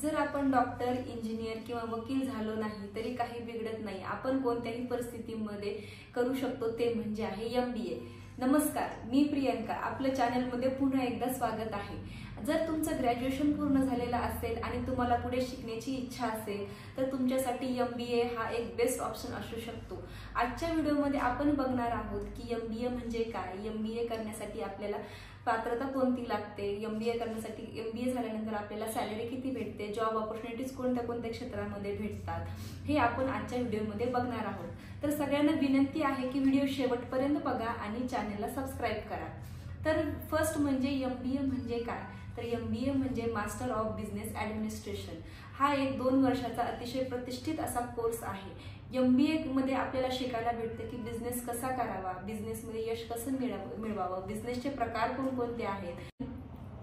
जर आपण doctor, engineer किंवा वकील झालो नाही तरी काही बिघडत नाही. आपण कोणत्याही परिस्थितीमध्ये करू शकतो ते म्हणजे आहे MBA. नमस्कार, मी प्रियंका. आपल्या चॅनलमध्ये पुन्हा एकदा स्वागत आहे. जर तुमचं ग्रॅज्युएशन पूर्ण झालेलं असेल आणि तुम्हाला पुढे शिकण्याची इच्छा असेल तर तुमच्यासाठी MBA हा एक बेस्ट ऑप्शन असू शकतो. आजच्या व्हिडिओमध्ये आपण बघणार आहोत की MBA म्हणजे काय, MBA करण्यासाठी आपल्याला पात्रता कोणती लागते, MBA करण्यासाठी MBA झाल्यानंतर आपल्याला सॅलरी किती भेटते, जॉब ऑपॉर्च्युनिटीज कोणत्या कोणत्या क्षेत्रामध्ये भेटतात, हे आपण आजच्या व्हिडिओमध्ये बघणार आहोत. तर सगळ्यांना विनंती आहे की व्हिडिओ शेवटपर्यंत बघा आणि चॅनलला सबस्क्राईब करा. तर फर्स्ट म्हणजे MBA म्हणजे काय, तर MBA म्हणजे मास्टर ऑफ बिझनेस ॲडमिनिस्ट्रेशन. हा एक 2 वर्षाचा अतिशय प्रतिष्ठित असा कोर्स आहे. MBA मध्ये आपल्याला शिकायला भेटते की बिझनेस कसा करावा, बिझनेसमध्ये यश कसं मिळवावं, बिझनेसचे प्रकार कोणकोणते आहेत,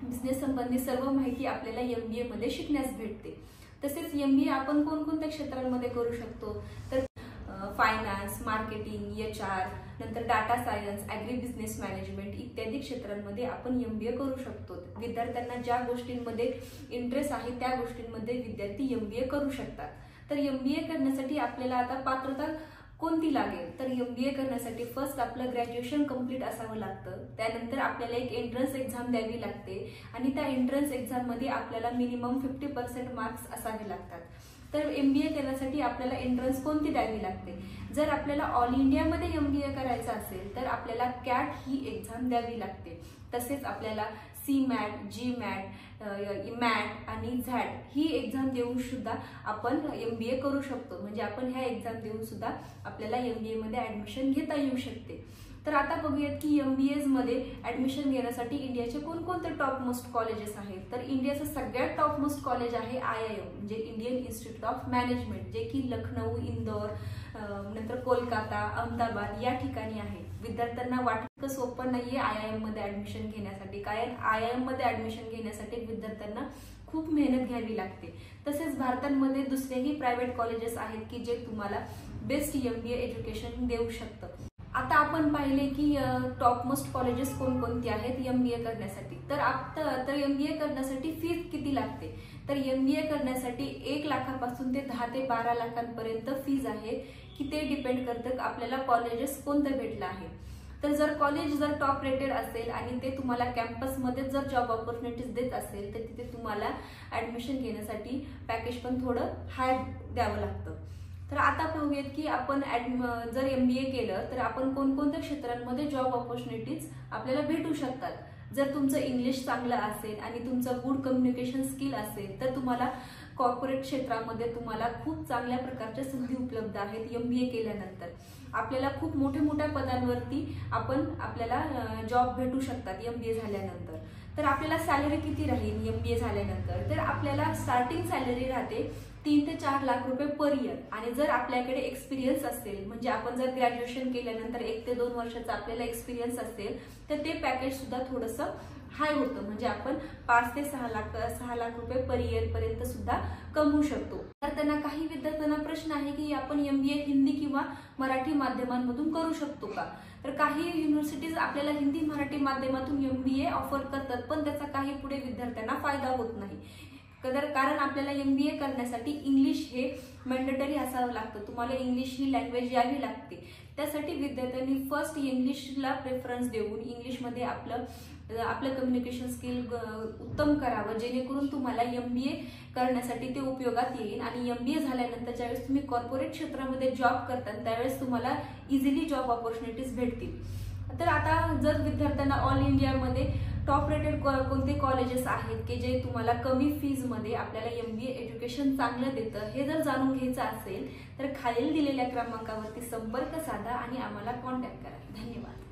बिझनेस संबंधी सर्व माहिती आपल्याला MBA मध्ये शिकण्यास भेटते. तसेच MBA आपण कोणकोणत्या क्षेत्रांमध्ये करू शकतो, तर फायनान्स, मार्केटिंग, HR, नंतर data science, agri business management इत्यादी क्षेत्रांमध्ये आपण MBA करू शकतो. विद्यार्थ्यांना ज्या गोष्टींमध्ये इंटरेस्ट आहे त्या गोष्टींमध्ये विद्यार्थी MBA करू शकतात. तर MBA करण्यासाठी आपल्याला आता पात्रता कोणती लागेल, तर MBA करण्यासाठी फर्स्ट आपलं ग्रॅज्युएशन कंप्लीट असावं लागतं. त्यानंतर आपल्याला एक एंट्रन्स एक्झाम द्यावी लागते आणि त्या एंट्रन्स एक्झाममध्ये आपल्याला मिनिमम 50% मार्क्स असावे लागतात. तर MBA करण्यासाठी आपल्याला एंट्रन्स कोणती द्यावी लागते, जर आपल्याला ऑल इंडियामध्ये MBA करायचं असेल तर आपल्याला CAT ही एक्झाम द्यावी लागते. तसेच आपल्याला CMAT, GMAT, MAT आणि ZAT ही एक्झाम देऊन सुद्धा आपण MBA करू शकतो. म्हणजे आपण ह्या एक्झाम देऊन सुद्धा आपल्याला MBA मध्ये ऍडमिशन घेता येऊ शकते. तर आता बघूयात की MBAs मध्ये ऍडमिशन घेण्यासाठी इंडियाचे कोणकोणते टॉप मोस्ट कॉलेजेस आहेत. तर इंडियाचं सगळ्यात टॉप मोस्ट कॉलेज आहे IIM म्हणजे इंडियन इन्स्टिट्यूट ऑफ मॅनेजमेंट, जे की लखनौ, इंदोर, नंतर कोलकाता, अहमदाबाद या ठिकाणी आहे. विद्यार्थ्यांना वाटतं सोपं नाहीये IIM मध्ये ऍडमिशन घेण्यासाठी, कारण IIM मध्ये ऍडमिशन घेण्यासाठी विद्यार्थ्यांना खूप मेहनत घ्यावी लागते. तसेच भारतामध्ये दुसरेही प्रायव्हेट कॉलेजेस आहेत की जे तुम्हाला बेस्ट MBA एज्युकेशन देऊ शकतं. आता आपण पाहिले की टॉप मोस्ट कॉलेजेस कोणकोणती आहेत MBA करण्यासाठी. तर MBA करण्यासाठी फीज किती लागते, तर MBA करण्यासाठी 1 लाखापासून ते 10 ते 12 लाखांपर्यंत फीज आहे की ते डिपेंड करतं आपल्याला कॉलेजेस कोणतं भेटलं आहे. तर जर कॉलेज टॉप रेटेड असेल आणि ते तुम्हाला कॅम्पसमध्ये जर जॉब ऑपॉर्च्युनिटीज देत असेल तर तिथे तुम्हाला ऍडमिशन घेण्यासाठी पॅकेज पण थोडं हाय द्यावं लागतं. तर आता पाहूयात की आपण जर MBA केलं तर आपण कोणकोणत्या क्षेत्रांमध्ये जॉब ऑपॉर्च्युनिटीज आपल्याला भेटू शकतात. जर तुमचं इंग्लिश चांगलं असेल आणि तुमचं गुड कम्युनिकेशन स्किल असेल तर तुम्हाला कॉर्पोरेट क्षेत्रामध्ये तुम्हाला खूप चांगल्या प्रकारच्या संधी उपलब्ध आहेत. MBA केल्यानंतर आपल्याला खूप मोठ्या पदांवरती आपल्याला जॉब भेटू शकतात MBA झाल्यानंतर. तर आपल्याला सॅलरी किती राहील MBA झाल्यानंतर, तर आपल्याला स्टार्टिंग सॅलरी राहते 3 ते 4 लाख रुपये पर इयर. आणि जर आपल्याकडे एक्सपिरियन्स असेल, म्हणजे आपण जर ग्रॅज्युएशन केल्यानंतर 1 ते 2 वर्षाचा आपल्याला एक्सपिरियन्स असेल तर ते पॅकेज सुद्धा थोडंसं हाय होतं. म्हणजे आपण 5 ते 6 लाख रुपये पर इयर पर्यंत सुद्धा कमवू शकतो. तर त्यांना काही विद्यार्थ्यांना प्रश्न आहे की आपण MBA हिंदी किंवा मराठी माध्यमांमधून करू शकतो का, तर काही युनिव्हर्सिटीज आपल्याला हिंदी मराठी माध्यमातून MBA ऑफर करतात, पण त्याचा काही पुढे विद्यार्थ्यांना फायदा होत नाही. कारण आपल्याला MBA करण्यासाठी इंग्लिश हे मॅन्डेटरी असावं लागतं. तुम्हाला इंग्लिश ही लँग्वेज यावी लागते. त्यासाठी विद्यार्थ्यांनी फर्स्ट इंग्लिशला प्रेफरन्स देऊन इंग्लिशमध्ये आपलं कम्युनिकेशन स्किल उत्तम करावं, जेणेकरून तुम्हाला MBA करण्यासाठी ते उपयोगात येईल. आणि MBA झाल्यानंतर ज्यावेळेस तुम्ही कॉर्पोरेट क्षेत्रामध्ये जॉब करता त्यावेळेस तुम्हाला इझिली जॉब ऑपॉर्च्युनिटीज भेटतील. तर आता जर विद्यार्थ्यांना ऑल इंडियामध्ये टॉप रेटेड कोणते कॉलेजेस आहेत की जे तुम्हाला कमी फीजमध्ये आपल्याला MBA एज्युकेशन चांगलं देतं, हे जर जाणून घ्यायचं असेल तर खालील दिलेल्या क्रमांकावरती संपर्क साधा आणि आम्हाला कॉन्टॅक्ट करा. धन्यवाद.